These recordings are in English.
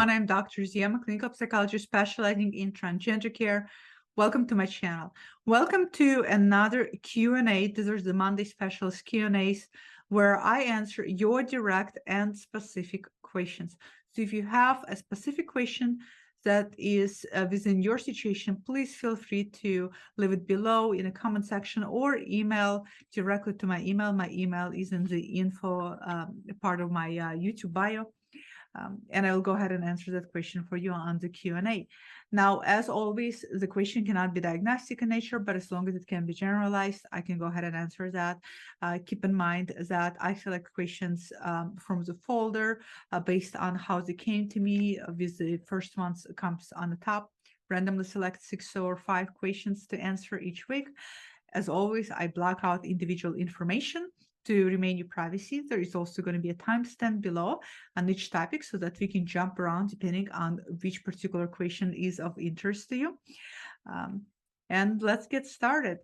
everyone, I'm Dr. Z. I'm a clinical psychologist specializing in transgender care. Welcome to my channel. Welcome to another Q&A. These are the Monday specialist Q&As where I answer your direct and specific questions. So if you have a specific question that is within your situation, please feel free to leave it below in the comment section or email directly to my email. My email is in the info part of my YouTube bio. And I will go ahead and answer that question for you on the Q&A. Now, as always, the question cannot be diagnostic in nature, but as long as it can be generalized, I can go ahead and answer that. Keep in mind that I select questions from the folder based on how they came to me, with the first ones comes on the top. Randomly select 6 or 5 questions to answer each week. As always, I block out individual information to remain your privacy. There is also going to be a timestamp below on each topic so that we can jump around depending on which particular question is of interest to you. And let's get started.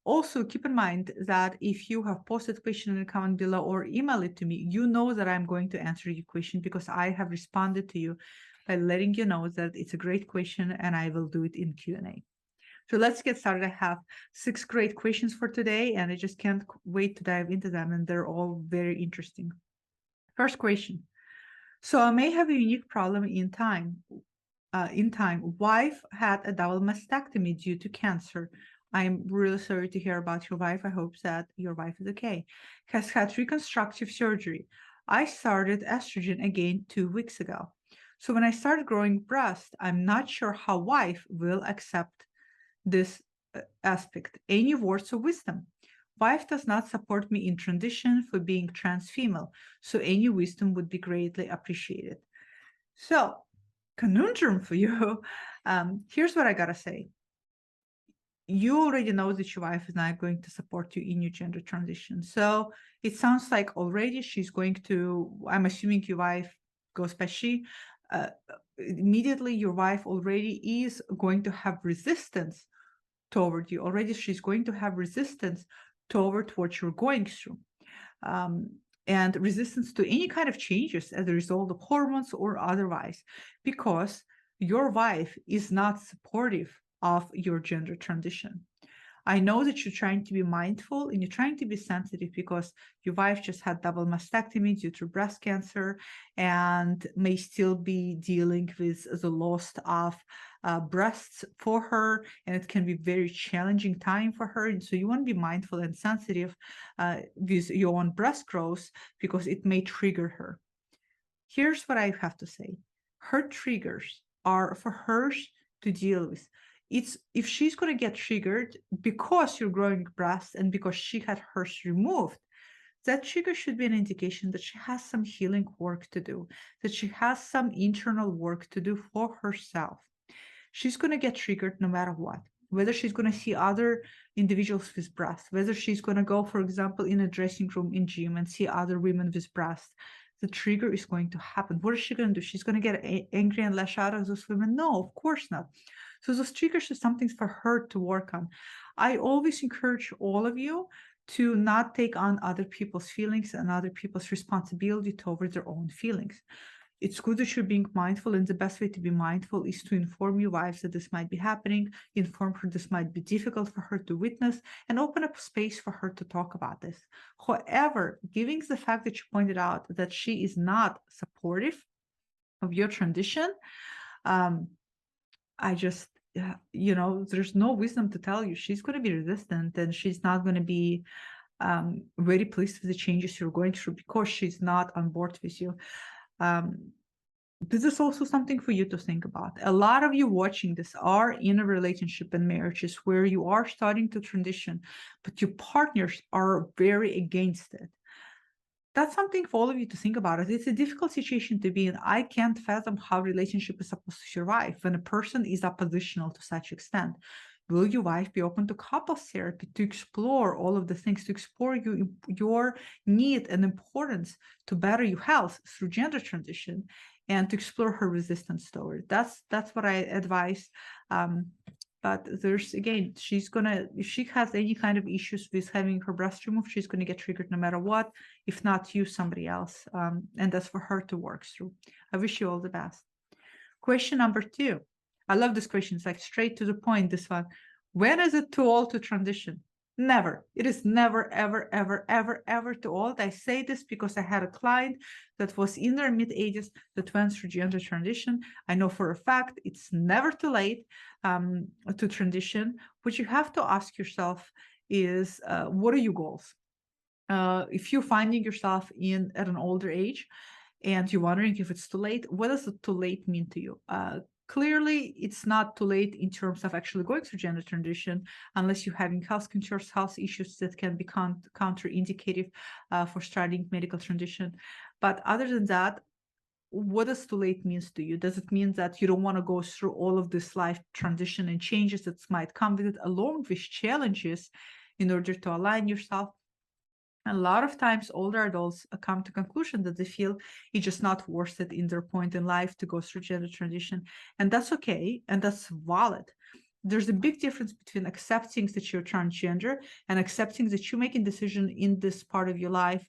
Also, keep in mind that if you have posted a question in the comment below or email it to me, you know that I'm going to answer your question because I have responded to you by letting you know that it's a great question and I will do it in Q&A. So let's get started. I have 6 great questions for today, and I just can't wait to dive into them, and they're all very interesting. First question. So I may have a unique problem in time. Wife had a double mastectomy due to cancer. I'm really sorry to hear about your wife. I hope that your wife is okay. Has had reconstructive surgery. I started estrogen again 2 weeks ago. So when I started growing breast, I'm not sure how wife will accept this aspect. Any words of wisdom? Wife does not support me in transition for being trans female, so any wisdom would be greatly appreciated. So, conundrum for you. Here's what I gotta say. You already know that your wife is not going to support you in your gender transition. So it sounds like already she's going to, I'm assuming your wife goes by she, immediately your wife already is going to have resistance toward you. Already she's going to have resistance toward what you're going through, and resistance to any kind of changes as a result of hormones or otherwise, because your wife is not supportive of your gender transition. I know that you're trying to be mindful and you're trying to be sensitive because your wife just had double mastectomy due to breast cancer and may still be dealing with the loss of breasts for her, and it can be very challenging time for her. And so you want to be mindful and sensitive with your own breast growth because it may trigger her. Here's what I have to say. Her triggers are for her to deal with. It's if she's going to get triggered because you're growing breasts and because she had hers removed, that trigger should be an indication that she has some healing work to do, that she has some internal work to do for herself. She's going to get triggered no matter what, whether she's going to see other individuals with breasts, whether she's going to go, for example, in a dressing room in gym and see other women with breasts. The trigger is going to happen. What is she going to do? She's going to get angry and lash out at those women? No, of course not. So those triggers are something for her to work on. I always encourage all of you to not take on other people's feelings and other people's responsibility toward their own feelings. It's good that you're being mindful, and the best way to be mindful is to inform your wives that this might be happening, inform her this might be difficult for her to witness, and open up space for her to talk about this. However, given the fact that you pointed out that she is not supportive of your transition, I just, there's no wisdom to tell you. She's going to be resistant and she's not going to be very pleased with the changes you're going through because she's not on board with you. This is also something for you to think about. A lot of you watching this are in a relationship and marriages where you are starting to transition, but your partners are very against it. That's something for all of you to think about. It's a difficult situation to be in. I can't fathom how relationship is supposed to survive when a person is oppositional to such extent. Will your wife be open to couples therapy to explore all of the things, to explore your need and importance to better your health through gender transition, and to explore her resistance toward it? That's what I advise. But there's, again, if she has any kind of issues with having her breast removed, she's going to get triggered no matter what. If not you, somebody else. And that's for her to work through. I wish you all the best. Question number 2. I love this question. It's like straight to the point, this one. When is it too old to transition? Never. It is never, ever, ever, ever, ever too old. I say this because I had a client that was in their mid-ages that went through gender transition. I know for a fact it's never too late to transition. What you have to ask yourself is, what are your goals? If you're finding yourself at an older age and you're wondering if it's too late, what does too late mean to you? Clearly, it's not too late in terms of actually going through gender transition, unless you're having health concerns, health issues that can be counterindicative for starting medical transition. But other than that, what does too late means to you? Does it mean that you don't want to go through all of this life transition and changes that might come with it, along with challenges, in order to align yourself? A lot of times older adults come to conclusion that they feel it's just not worth it in their point in life to go through gender transition. And that's okay. And that's valid. There's a big difference between accepting that you're transgender and accepting that you're making decision in this part of your life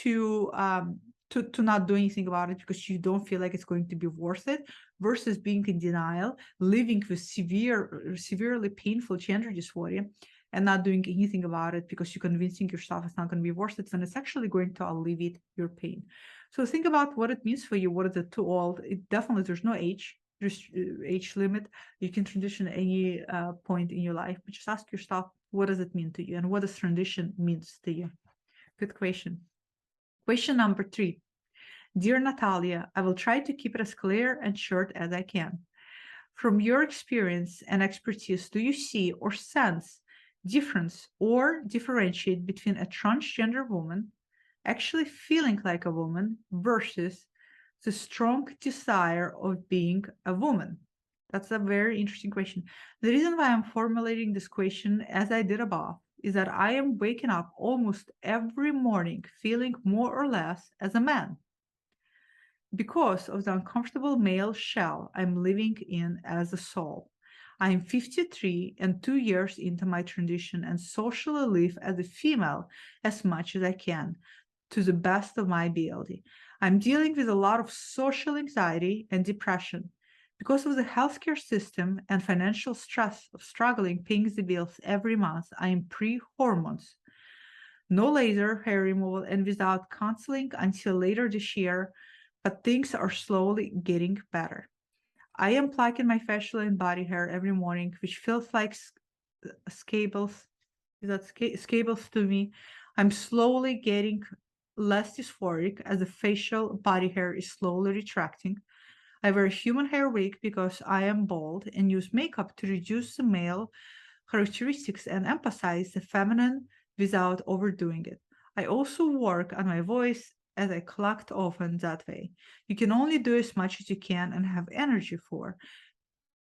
to not do anything about it because you don't feel like it's going to be worth it, versus being in denial, living with severely painful gender dysphoria and not doing anything about it because you're convincing yourself it's not going to be worth it, when it's actually going to alleviate your pain. So think about what it means for you. What is it too old? It definitely, there's no age limit. You can transition at any point in your life, but just ask yourself, what does it mean to you, and what does transition means to you? Good question. Question number 3. Dear Natalia, I will try to keep it as clear and short as I can. From your experience and expertise, do you see or sense difference or differentiate between a transgender woman actually feeling like a woman versus the strong desire of being a woman? That's a very interesting question. The reason why I'm formulating this question as I did above is that I am waking up almost every morning feeling more or less as a man, because of the uncomfortable male shell I'm living in as a soul. I am 53 and 2 years into my transition and socially live as a female as much as I can, to the best of my ability. I'm dealing with a lot of social anxiety and depression. Because of the healthcare system and financial stress of struggling paying the bills every month, I am pre-hormones. No laser hair removal and without counseling until later this year, but things are slowly getting better. I am plucking my facial and body hair every morning, which feels like scables. Is that scables to me? I'm slowly getting less dysphoric as the facial body hair is slowly retracting. I wear a human hair wig because I am bald and use makeup to reduce the male characteristics and emphasize the feminine without overdoing it. I also work on my voice as I clocked often that way. You can only do as much as you can and have energy for.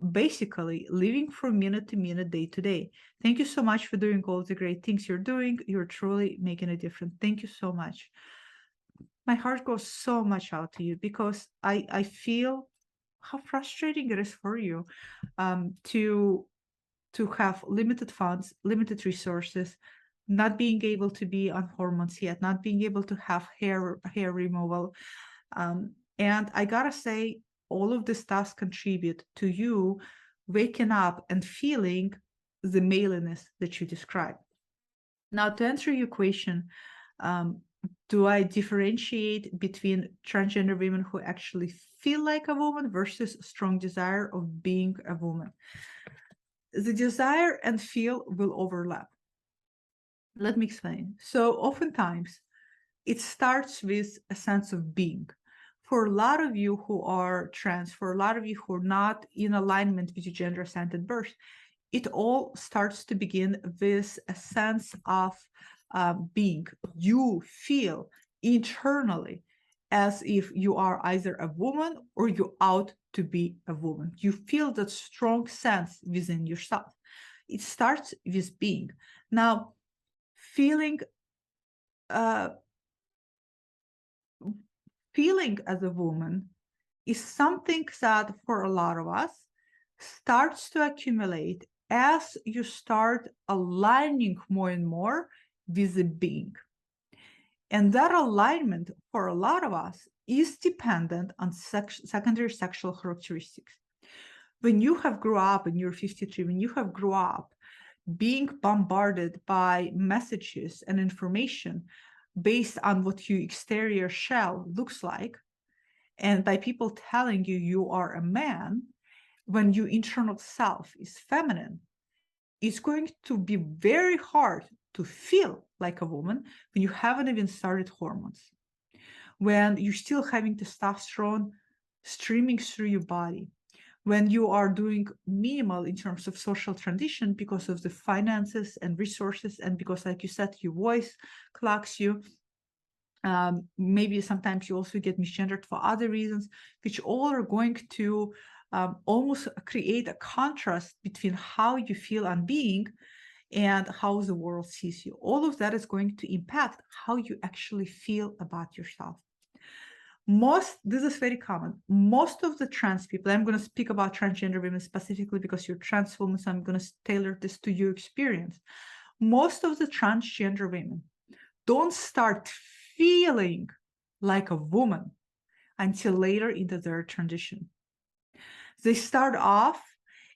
Basically, living from minute to minute, day to day. Thank you so much for doing all the great things you're doing. You're truly making a difference. Thank you so much. My heart goes so much out to you because I feel how frustrating it is for you to have limited funds, limited resources, not being able to be on hormones yet, not being able to have hair removal. And I gotta say, all of this does contribute to you waking up and feeling the maleness that you describe. Now, to answer your question, do I differentiate between transgender women who actually feel like a woman versus strong desire of being a woman? The desire and feel will overlap. Let me explain. So oftentimes, it starts with a sense of being. For a lot of you who are trans, for a lot of you who are not in alignment with your gender assigned at birth, it all starts to begin with a sense of being. You feel internally as if you are either a woman or you're out to be a woman. You feel that strong sense within yourself. It starts with being. Now, feeling as a woman is something that for a lot of us starts to accumulate as you start aligning more and more with the being. And that alignment for a lot of us is dependent on secondary sexual characteristics. When you have grew up and you're 53, when you have grew up being bombarded by messages and information based on what your exterior shell looks like, and by people telling you you are a man, when your internal self is feminine, it's going to be very hard to feel like a woman when you haven't even started hormones, when you're still having testosterone streaming through your body, when you are doing minimal in terms of social transition because of the finances and resources, and because, like you said, your voice clocks you. Maybe sometimes you also get misgendered for other reasons, which all are going to almost create a contrast between how you feel on being and how the world sees you. All of that is going to impact how you actually feel about yourself. This is very common. Most of the trans people, I'm going to speak about transgender women specifically because you're trans woman, so I'm going to tailor this to your experience. Most of the transgender women don't start feeling like a woman until later into their transition. They start off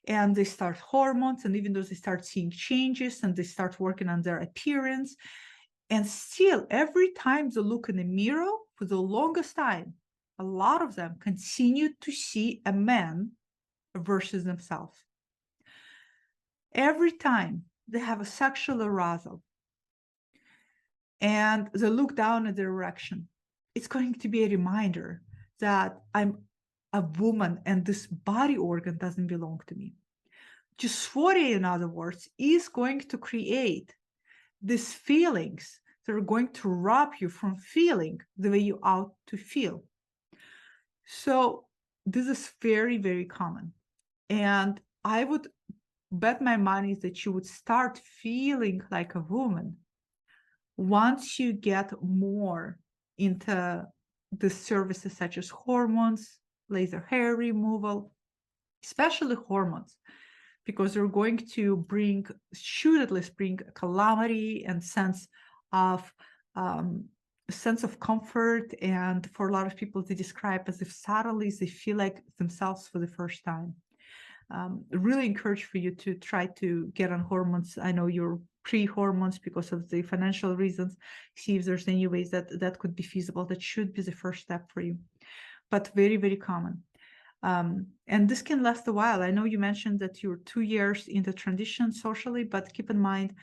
and they start hormones, and even though they start seeing changes and they start working on their appearance, and still every time they look in the mirror, for the longest time, a lot of them continue to see a man versus themselves. Every time they have a sexual arousal and they look down at their erection, it's going to be a reminder that I'm a woman and this body organ doesn't belong to me. Dysphoria, in other words, is going to create these feelings that are going to rob you from feeling the way you ought to feel. So this is very, very common. And I would bet my money that you would start feeling like a woman once you get more into the services such as hormones, laser hair removal, especially hormones, because they're going to should at least bring calamity and sense of comfort. And for a lot of people, they describe as if suddenly they feel like themselves for the first time. Really encourage for you to try to get on hormones. I know you're pre-hormones because of the financial reasons. See if there's any ways that could be feasible. That should be the first step for you, but very, very common. And this can last a while. I know you mentioned that you're 2 years into transition socially, but keep in mind,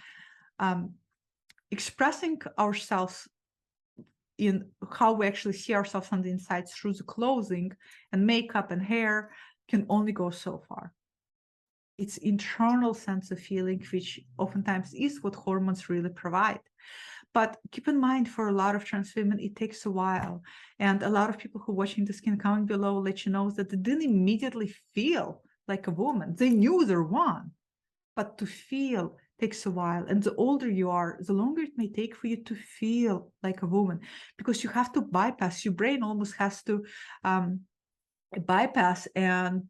expressing ourselves in how we actually see ourselves on the inside through the clothing and makeup and hair can only go so far. It's internal sense of feeling, which oftentimes is what hormones really provide. But keep in mind, for a lot of trans women, it takes a while. And a lot of people who are watching this can comment below, let you know that they didn't immediately feel like a woman. They knew they're one, but to feel takes a while. And the older you are, the longer it may take for you to feel like a woman, because you have to bypass, your brain almost has to bypass and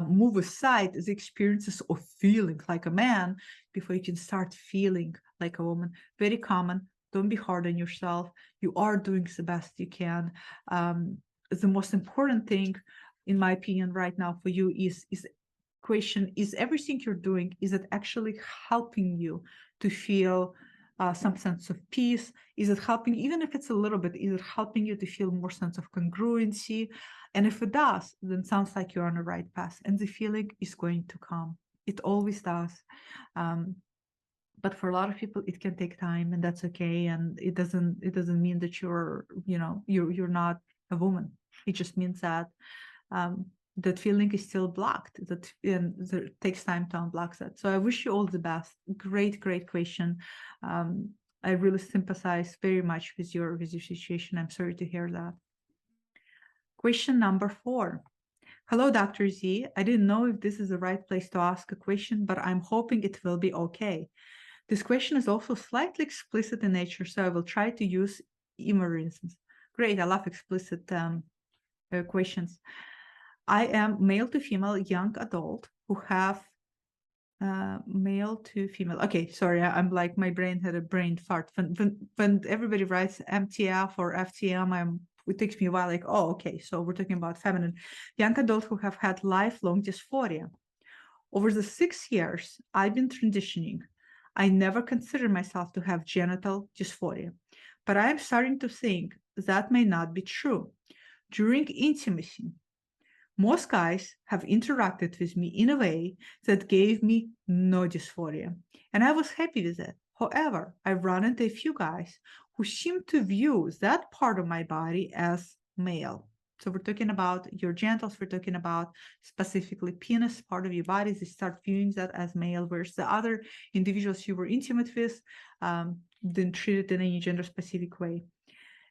move aside the experiences of feeling like a man before you can start feeling like a woman. Very common. Don't be hard on yourself. You are doing the best you can. The most important thing, in my opinion, right now for you is question: is everything you're doing, is it actually helping you to feel some sense of peace? Is it helping, even if it's a little bit, is it helping you to feel more sense of congruency? And if it does, then it sounds like you're on the right path, and the feeling is going to come. It always does. But for a lot of people, it can take time, and that's okay. And it doesn't mean that you're not a woman. It just means that that feeling is still blocked, and it takes time to unblock that. So I wish you all the best. Great question. I really sympathize very much with your situation. I'm sorry to hear that. Question number 4. Hello, Dr. Z. I didn't know if this is the right place to ask a question, but I'm hoping it will be okay. This question is also slightly explicit in nature, so I will try to use emergencies. Great, I love explicit questions. I am male to female young adult who have Male to female. Okay, sorry, I'm like, my brain had a brain fart. When everybody writes MTF or FTM, it takes me a while, like, oh, okay, so we're talking about feminine. Young adults who have had lifelong dysphoria. Over the 6 years I've been transitioning, I never considered myself to have genital dysphoria, but I'm starting to think that may not be true. During intimacy, most guys have interacted with me in a way that gave me no dysphoria, and I was happy with it. However, I've run into a few guys who seem to view that part of my body as male. So we're talking about your genitals, we're talking about specifically penis part of your body. They start viewing that as male, whereas the other individuals you were intimate with didn't treat it in any gender specific way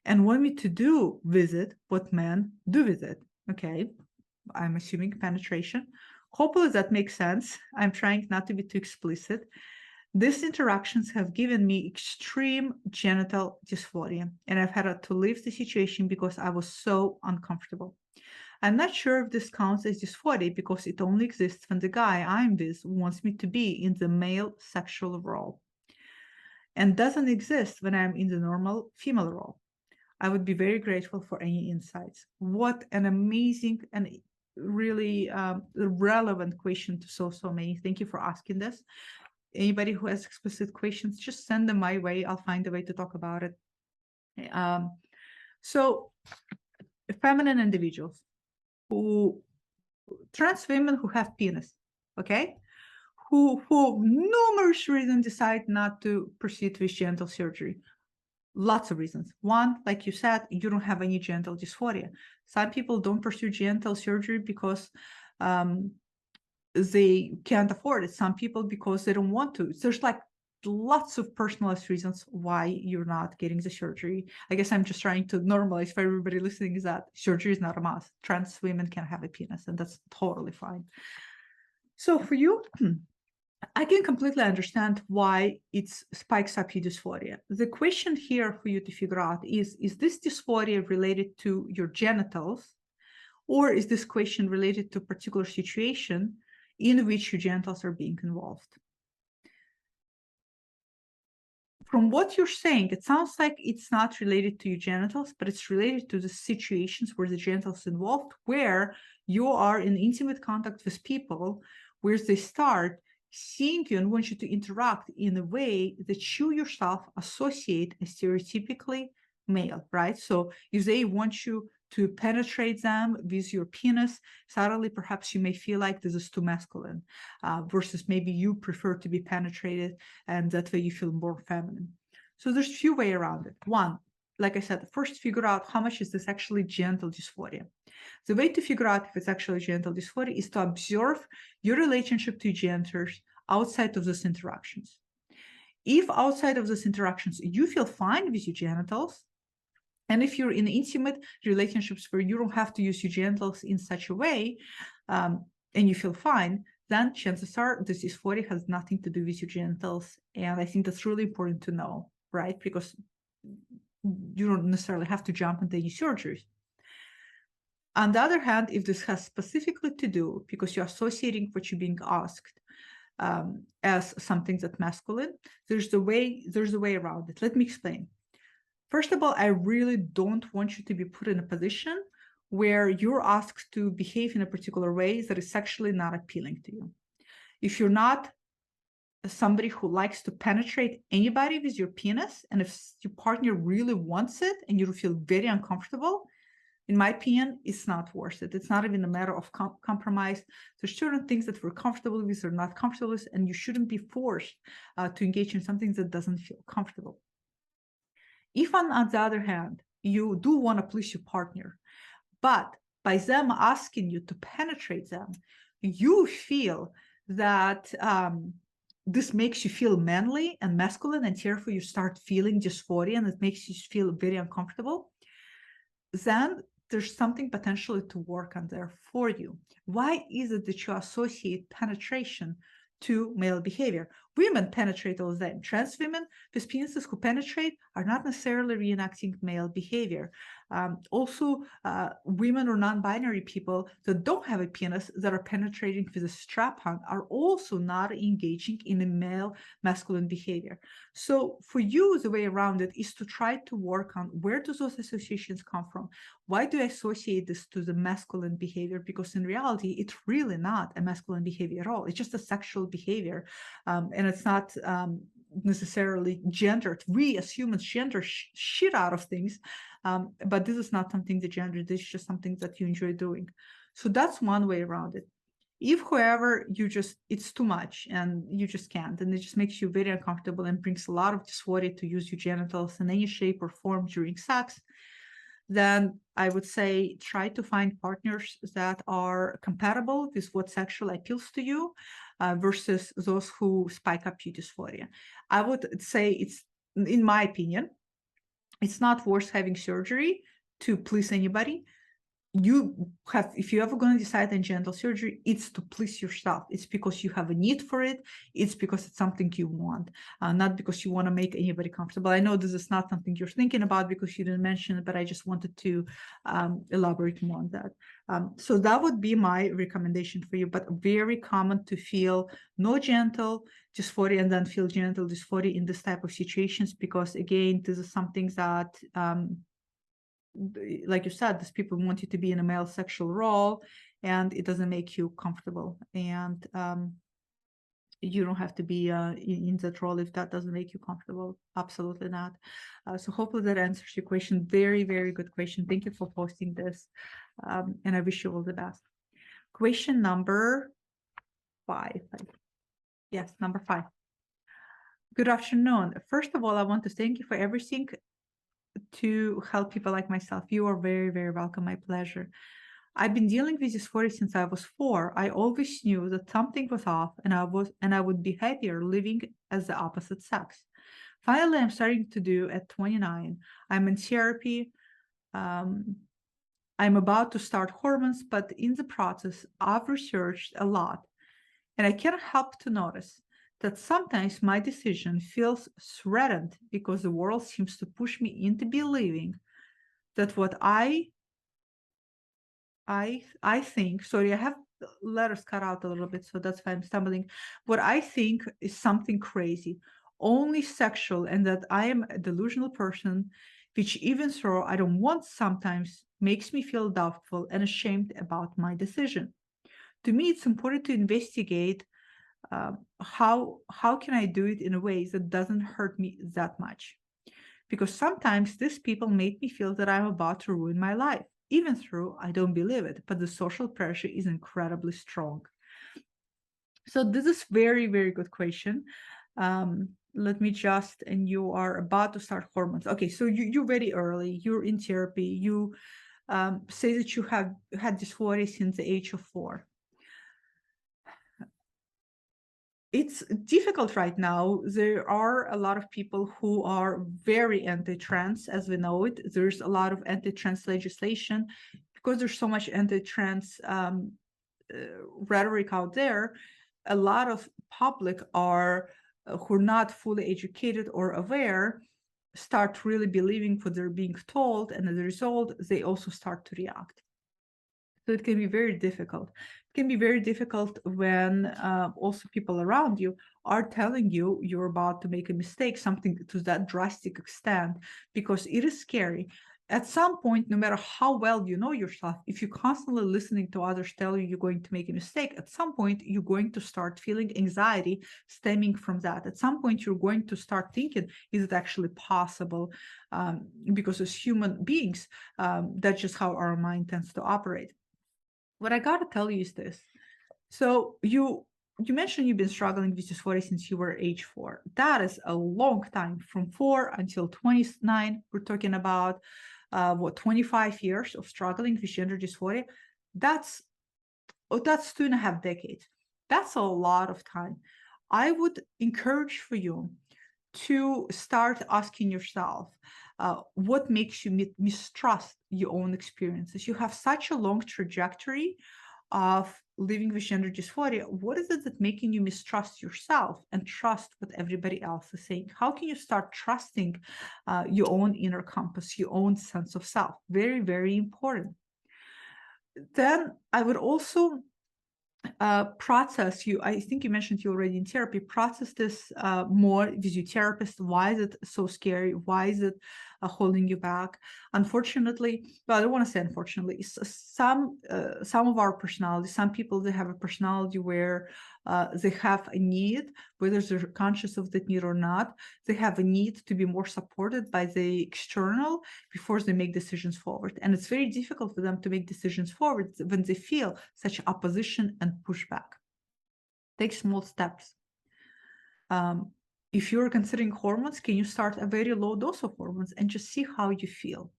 and want me to do with it what men do with it. Okay, I'm assuming penetration. Hopefully that makes sense. I'm trying not to be too explicit. These interactions have given me extreme genital dysphoria, and I've had to leave the situation because I was so uncomfortable. I'm not sure if this counts as dysphoria because it only exists when the guy I'm with wants me to be in the male sexual role and doesn't exist when I'm in the normal female role. I would be very grateful for any insights. What an amazing and really relevant question to so many. Thank you for asking this. Anybody who has explicit questions, just send them my way. I'll find a way to talk about it. So feminine individuals who, trans women who have penis, okay, who for numerous reasons decide not to proceed with genital surgery. Lots of reasons. One, like you said, you don't have any genital dysphoria. Some people don't pursue genital surgery because they can't afford it. Some people because they don't want to. There's like lots of personalized reasons why you're not getting the surgery. I guess I'm just trying to normalize for everybody listening is that surgery is not a must. Trans women can have a penis, and that's totally fine. So for you, I can completely understand why it spikes up your dysphoria. The question here for you to figure out is this dysphoria related to your genitals, or is this question related to a particular situation in which your genitals are being involved? From what you're saying, it sounds like it's not related to your genitals, but it's related to the situations where the genitals involved, where you are in intimate contact with people, where they start seeing you and want you to interact in a way that you yourself associate as stereotypically male, right? So if they want you to penetrate them with your penis, suddenly perhaps you may feel like this is too masculine, versus maybe you prefer to be penetrated, and that way you feel more feminine. So there's a few ways around it. One, like I said, first figure out how much is this actually genital dysphoria. The way to figure out if it's actually genital dysphoria is to observe your relationship to genitals outside of those interactions. If outside of those interactions you feel fine with your genitals, and if you're in intimate relationships where you don't have to use your genitals in such a way, and you feel fine, then chances are this dysphoria has nothing to do with your genitals. And I think that's really important to know, right? Because you don't necessarily have to jump into any surgeries. On the other hand, if this has specifically to do, because you're associating what you're being asked as something that's masculine, there's a way around it. Let me explain. First of all, I really don't want you to be put in a position where you're asked to behave in a particular way that is sexually not appealing to you. If you're not somebody who likes to penetrate anybody with your penis, and if your partner really wants it and you feel very uncomfortable, in my opinion, it's not worth it. It's not even a matter of compromise. There's certain things that we're comfortable with or not comfortable with, and you shouldn't be forced to engage in something that doesn't feel comfortable. If, on the other hand, you do want to please your partner, but by them asking you to penetrate them, you feel that this makes you feel manly and masculine, and therefore you start feeling dysphoria, and it makes you feel very uncomfortable, then there's something potentially to work on there for you. Why is it that you associate penetration to male behavior? Women penetrate all the time. Trans women with penises who penetrate are not necessarily reenacting male behavior. Also, women or non-binary people that don't have a penis that are penetrating with a strap-on are also not engaging in a male masculine behavior. So for you, the way around it is to try to work on where do those associations come from? Why do I associate this to the masculine behavior? Because in reality, it's really not a masculine behavior at all. It's just a sexual behavior. And it's not necessarily gendered. We as humans gender shit out of things, but this is not something that gender. This is just something that you enjoy doing. So that's one way around it. If, however, it's too much and you just can't, and it just makes you very uncomfortable and brings a lot of dysphoria to use your genitals in any shape or form during sex, then I would say try to find partners that are compatible with what sexually appeals to you versus those who spike up your dysphoria. I would say it's, in my opinion, it's not worth having surgery to please anybody. If you ever going to decide on genital surgery, it's to please yourself. It's because you have a need for it. It's because it's something you want, not because you want to make anybody comfortable. I know this is not something you're thinking about because you didn't mention it, but I just wanted to elaborate more on that. So that would be my recommendation for you, but very common to feel no genital dysphoria and then feel genital dysphoria in this type of situations, because again, this is something that like you said, these people want you to be in a male sexual role, and it doesn't make you comfortable. And you don't have to be in that role if that doesn't make you comfortable. Absolutely not. So hopefully that answers your question. Very, very good question. Thank you for posting this. And I wish you all the best. Question number 5. Yes, number 5. Good afternoon. First of all, I want to thank you for everything to help people like myself. You are very, very welcome. My pleasure. I've been dealing with dysphoria since I was 4. I always knew that something was off, and I would be happier living as the opposite sex. Finally, I'm starting to do at 29. I'm in therapy. I'm about to start hormones, but in the process, I've researched a lot, and I can't help to notice that sometimes my decision feels threatened because the world seems to push me into believing that what I think, sorry, I have letters cut out a little bit, so that's why I'm stumbling. What I think is something crazy, only sexual, and that I am a delusional person, which even though I don't want sometimes makes me feel doubtful and ashamed about my decision. To me, it's important to investigate how can I do it in a way that doesn't hurt me that much? Because sometimes these people make me feel that I'm about to ruin my life, even though I don't believe it, but the social pressure is incredibly strong. So this is very, very good question. Let me just, and you are about to start hormones. Okay, so you're very early, you're in therapy, you say that you have had dysphoria since the age of 4. It's difficult right now. There are a lot of people who are very anti-trans, as we know it. There's a lot of anti-trans legislation because there's so much anti-trans rhetoric out there. A lot of public are who are not fully educated or aware start really believing what they're being told, and as a result, they also start to react. So it can be very difficult. It can be very difficult when also people around you are telling you you're about to make a mistake, something to that drastic extent, because it is scary. At some point, no matter how well you know yourself, if you're constantly listening to others tell you you're going to make a mistake, at some point you're going to start feeling anxiety stemming from that. At some point, you're going to start thinking, is it actually possible? Because as human beings, that's just how our mind tends to operate. What I gotta tell you is this. So you mentioned you've been struggling with dysphoria since you were age 4. That is a long time, from 4 until 29. We're talking about 25 years of struggling with gender dysphoria. That's 2.5 decades. That's a lot of time. I would encourage for you to start asking yourself, what makes you mistrust your own experiences? You have such a long trajectory of living with gender dysphoria, what is it that's making you mistrust yourself and trust what everybody else is saying? How can you start trusting your own inner compass, your own sense of self? Very, very important. Then I would also process, I think you mentioned you already in therapy, process this more with your therapist. Why is it so scary? Why is it holding you back? Unfortunately, well, I don't want to say unfortunately, some of our personalities, some people, they have a personality where they have a need, whether they're conscious of that need or not, they have a need to be more supported by the external before they make decisions forward. And it's very difficult for them to make decisions forward when they feel such opposition and pushback. Take small steps. If you're considering hormones, can you start a very low dose of hormones and just see how you feel?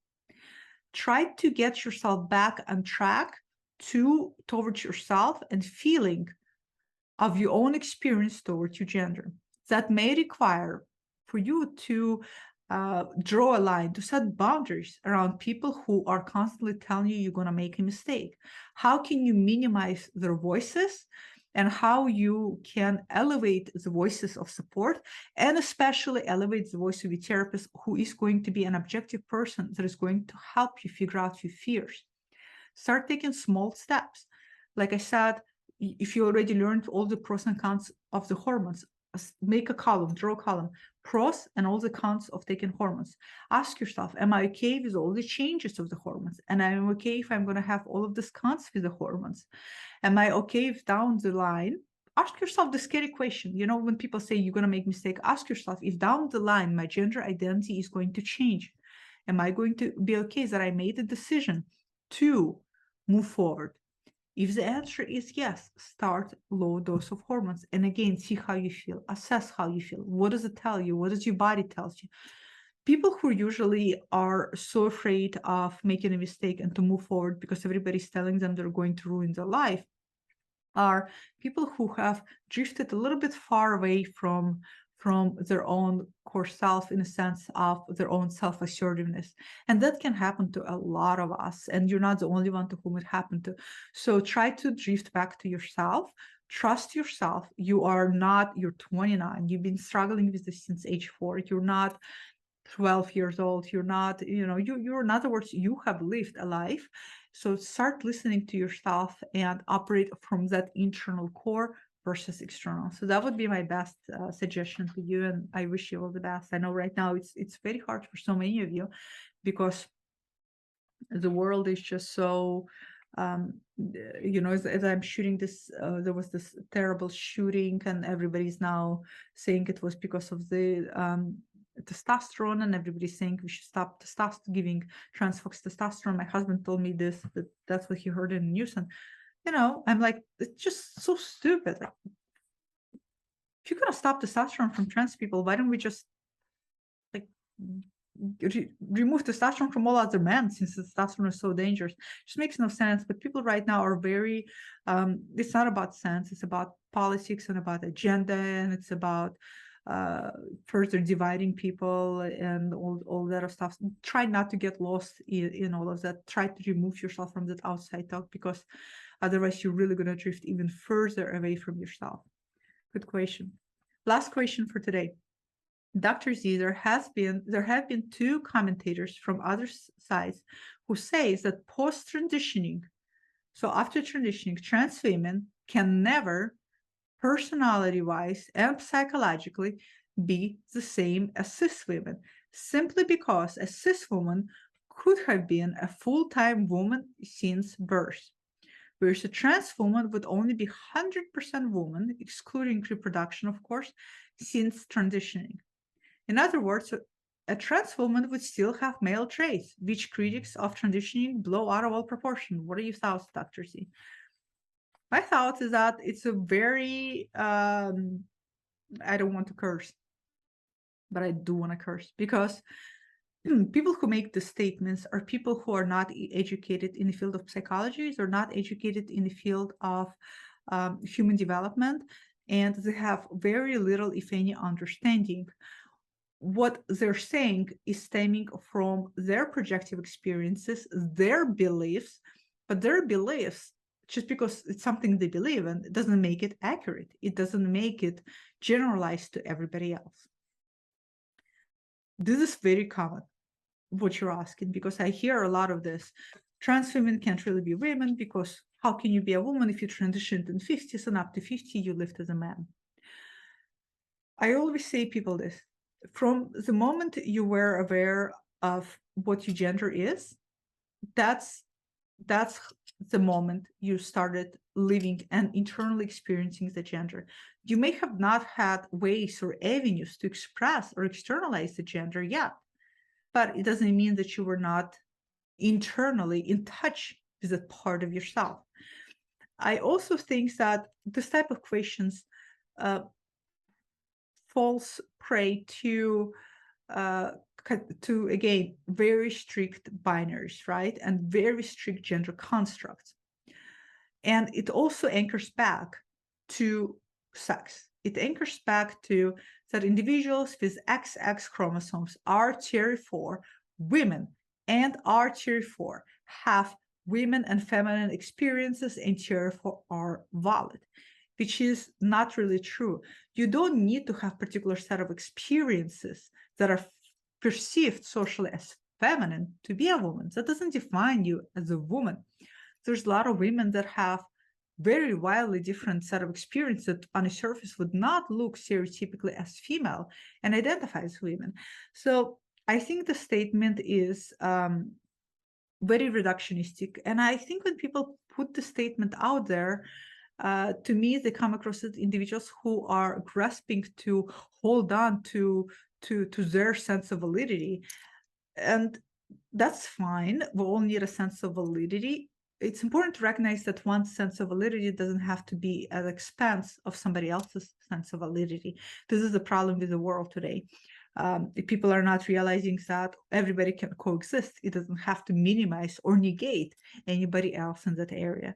Try to get yourself back on track towards yourself and feeling of your own experience towards your gender. That may require for you to draw a line, to set boundaries around people who are constantly telling you you're going to make a mistake. How can you minimize their voices, and how you can elevate the voices of support, and especially elevate the voice of your therapist, who is going to be an objective person that is going to help you figure out your fears. Start taking small steps. Like I said, if you already learned all the pros and cons of the hormones, make a column, draw a column, pros and all the cons of taking hormones. Ask yourself, am I okay with all the changes of the hormones? And I'm okay if I'm going to have all of these cons with the hormones? Am I okay if down the line, ask yourself the scary question. You know, when people say you're going to make mistake, ask yourself, if down the line my gender identity is going to change, am I going to be okay that I made a decision to move forward? If the answer is yes, start low dose of hormones. And again, see how you feel, assess how you feel. What does it tell you? What does your body tell you? People who usually are so afraid of making a mistake and to move forward because everybody's telling them they're going to ruin their life are people who have drifted a little bit far away from their own core self, in a sense of their own self-assertiveness. And that can happen to a lot of us, and you're not the only one to whom it happened to. So try to drift back to yourself. Trust yourself. You're 29. You've been struggling with this since age 4. You're not 12 years old. You're not, you're, in other words, you have lived a life. So start listening to yourself and operate from that internal core versus external. So that would be my best suggestion to you. And I wish you all the best. I know right now it's very hard for so many of you because the world is just so, as I'm shooting this, there was this terrible shooting and everybody's now saying it was because of the testosterone, and everybody's saying we should stop giving trans folks testosterone. My husband told me that's what he heard in the news, and I'm like, it's just so stupid. Like, if you're gonna stop testosterone from trans people, why don't we just like remove testosterone from all other men, since testosterone is so dangerous? It just makes no sense. But people right now are very it's not about sense, it's about politics and about agenda, and it's about further dividing people and all that stuff. Try not to get lost in all of that. Try to remove yourself from that outside talk, because otherwise you're really going to drift even further away from yourself. Good question. Last question for today. Dr. Z, there have been 2 commentators from other sides who say that post-transitioning, so after transitioning, trans women can never, personality-wise and psychologically, be the same as cis women, simply because a cis woman could have been a full-time woman since birth, whereas a trans woman would only be 100% woman, excluding reproduction, of course, since transitioning. In other words, a trans woman would still have male traits, which critics of transitioning blow out of all proportion. What are your thoughts, Dr. Z? My thoughts is that it's a very, I don't want to curse, but I do want to curse, because people who make the statements are people who are not educated in the field of psychology, or not educated in the field of human development, and they have very little, if any, understanding. What they're saying is stemming from their projective experiences, their beliefs, but their beliefs just because it's something they believe in, it doesn't make it accurate. It doesn't make it generalized to everybody else. This is very common, what you're asking, because I hear a lot of this. Trans women can't really be women because how can you be a woman if you transitioned in 50s and up to 50 you lived as a man? I always say people this, from the moment you were aware of what your gender is, that's the moment you started living and internally experiencing the gender. You may have not had ways or avenues to express or externalize the gender yet, but it doesn't mean that you were not internally in touch with that part of yourself. I also think that this type of questions falls prey uh, to, again, very strict binaries, right? And very strict gender constructs. And it also anchors back to sex. It anchors back to that individuals with XX chromosomes are tier 4 women and are tier 4 have women and feminine experiences and tier 4 are valid, which is not really true. You don't need to have particular set of experiences that are perceived socially as feminine to be a woman. That doesn't define you as a woman. There's a lot of women that have very wildly different set of experiences that on the surface would not look stereotypically as female and identify as women. So I think the statement is very reductionistic. And I think when people put the statement out there, to me, they come across as individuals who are grasping to hold on to their sense of validity. And that's fine. We all need a sense of validity. It's important to recognize that one's sense of validity doesn't have to be at the expense of somebody else's sense of validity. This is the problem with the world today. If people are not realizing that everybody can coexist, it doesn't have to minimize or negate anybody else in that area.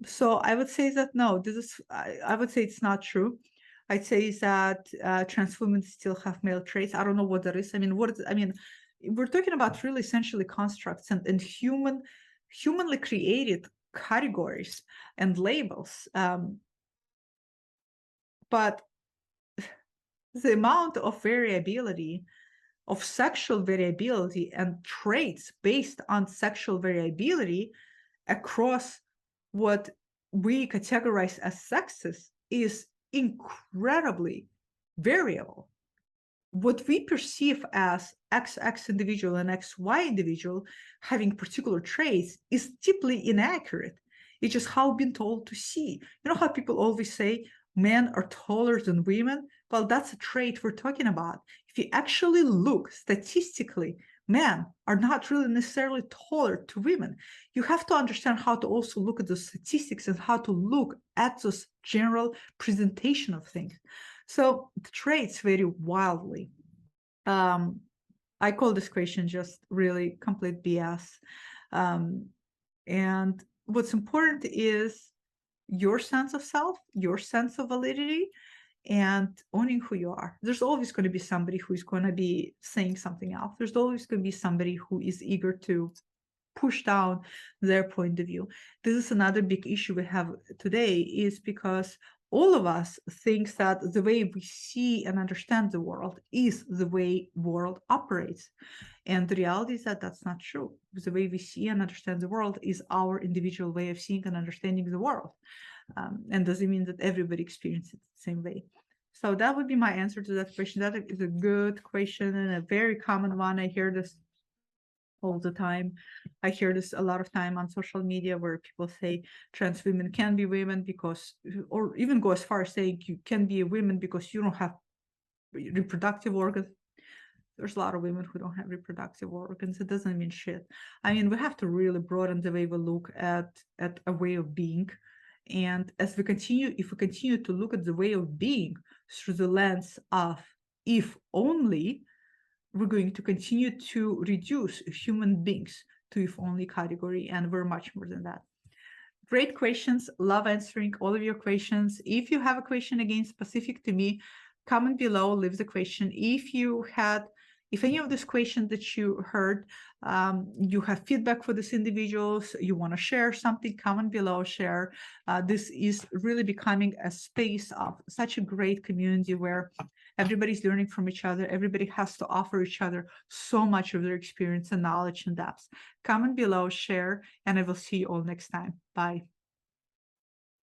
So I would say that no, I would say it's not true. I'd say that trans women still have male traits. I don't know what that is. I mean, we're talking about really essentially constructs and humanly created categories and labels. But the amount of variability, of sexual variability and traits based on sexual variability across what we categorize as sexes is incredibly variable. What we perceive as XX individual and XY individual having particular traits is deeply inaccurate. It's just how we've been told to see. You know how people always say men are taller than women? Well, that's a trait we're talking about. If you actually look statistically, men are not really necessarily taller to women. You have to understand how to also look at the statistics and how to look at this general presentation of things. So the traits vary wildly. I call this question just really complete BS. And what's important is your sense of self, your sense of validity, and owning who you are. There's always going to be somebody who is going to be saying something else. There's always going to be somebody who is eager to push down their point of view. This is another big issue we have today, is because all of us thinks that the way we see and understand the world is the way world operates. And the reality is that that's not true. The way we see and understand the world is our individual way of seeing and understanding the world. And doesn't mean that everybody experiences it the same way. So that would be my answer to that question. That is a good question and a very common one. I hear this all the time. I hear this a lot of time on social media where people say trans women can be women because, or even go as far as saying you can be a woman because you don't have reproductive organs. There's a lot of women who don't have reproductive organs. It doesn't mean shit. I mean, we have to really broaden the way we look at a way of being. And as we continue, if we continue to look at the way of being through the lens of if only, we're going to continue to reduce human beings to if only category, and we're much more than that. Great questions. Love answering all of your questions. If you have a question again specific to me, comment below, leave the question. If you had If any of these questions that you heard, you have feedback for these individuals, you want to share something, comment below, share. This is really becoming a space of such a great community where everybody's learning from each other. Everybody has to offer each other so much of their experience and knowledge and depth. Comment below, share, and I will see you all next time. Bye.